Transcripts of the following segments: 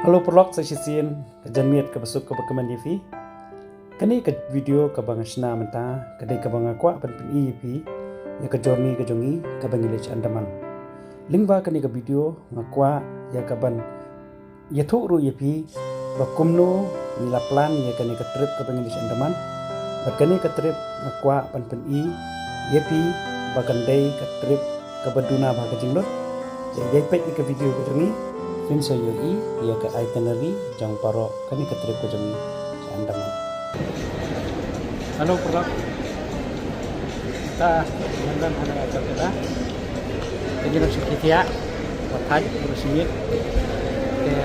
Halo perlok sa sisien kajanmiat ka basuk ka bakaman yifi. Kani ka video ka bang sna menta kadai ka bang kwa pan pin yifi ya ka jorni ka jongi ka bang ilech Andaman. Lingba kani ka video ngakwa ya ka ban ya thuru yifi ba kumno nila plan ya kani ka trip ka bang ilech Andaman. Ba kani ka trip ngakwa pan pin yifi ba kandai ka trip ka baduna ba ka jinglot. Ya pet ka video ka jongi Fin sa yoi ia ke itinerary jang paro kami ke trip ke jongi sa Andaman. Halo perlok. Kita jalan hana ajar kita. Jadi nak sekitia wataj berusimit. Ke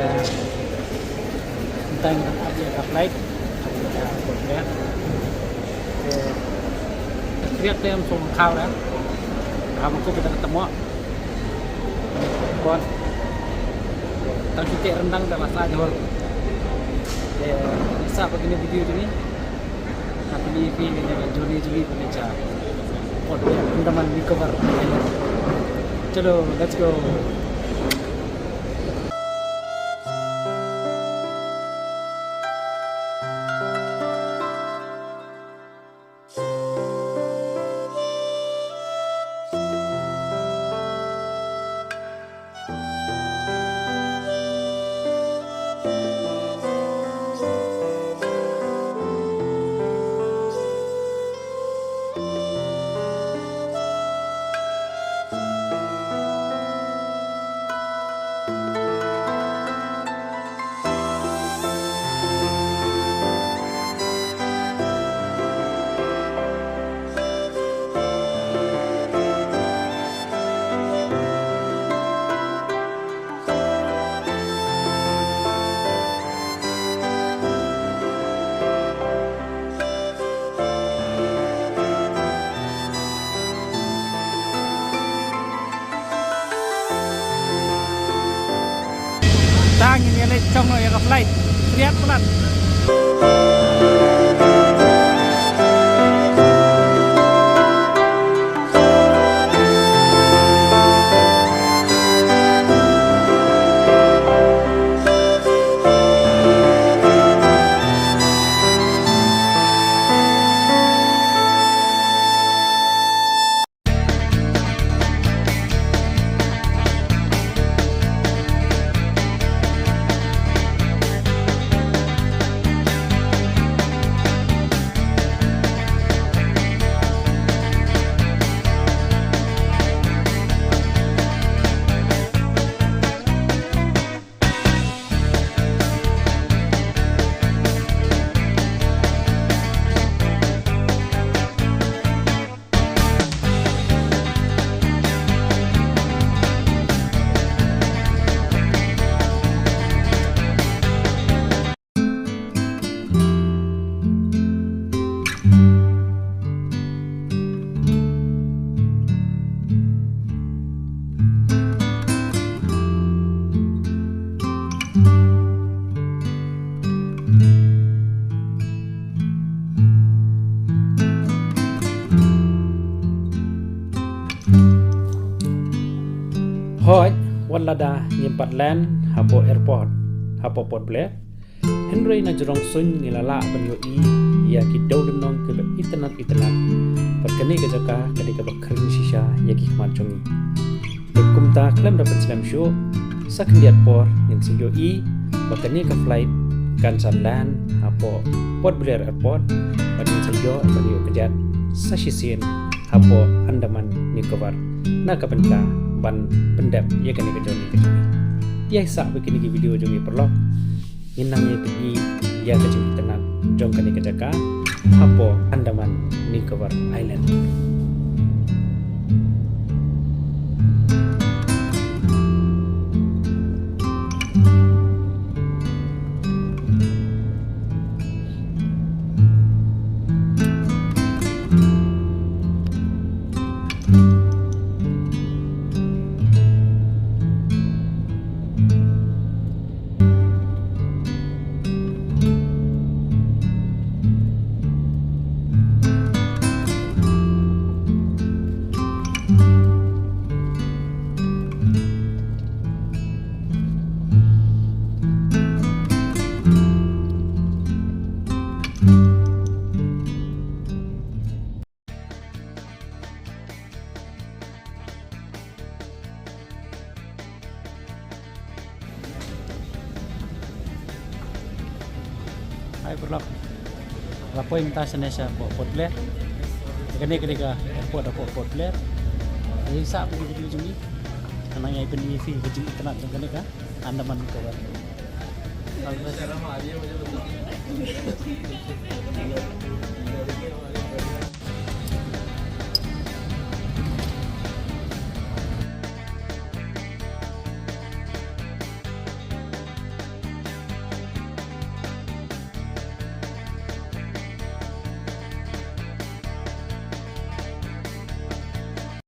kita yang update ke flight. Ya. Lihat dia langsung kau dah. Kamu kita ketemu. Kon Tang titik rendang dah masalah jauh. Bisa begini video ini. Tapi ni film ni Joni Juli punya cara. Oh, Andaman recover. Chalo, let's go. Tangin yang lecong yang flight. Lihat pelan. Hoi, walada nyimpat land hapo airport, hapo Port Blair. Henry na jerong sun nilala ban yoi ya ki dawlunong ke internet perkani ke jaka kadi ke bakrin shisha ya ki khmat jongi. Kumta klam dapat slam show sakendiat por yang si yoi bakani ke flight kan san land hapo Port Blair airport badin sayo baliyo kejat sashisin hapo Andaman Nicobar na kabenta ban pendap ya kan ke joni ya sa begini di video jongi perlok inang ya pergi ya ke joni tenan jong kan ke jaka hapo Andaman Nicobar Island. Hai berlap. Lapoy minta senesa Port Blair. Kene ka airport Port Blair. Ay sa apa gitu jungi. Kanang ay peni fi jungi tenat kene ka Andaman Nicobar. Assalamualaikum.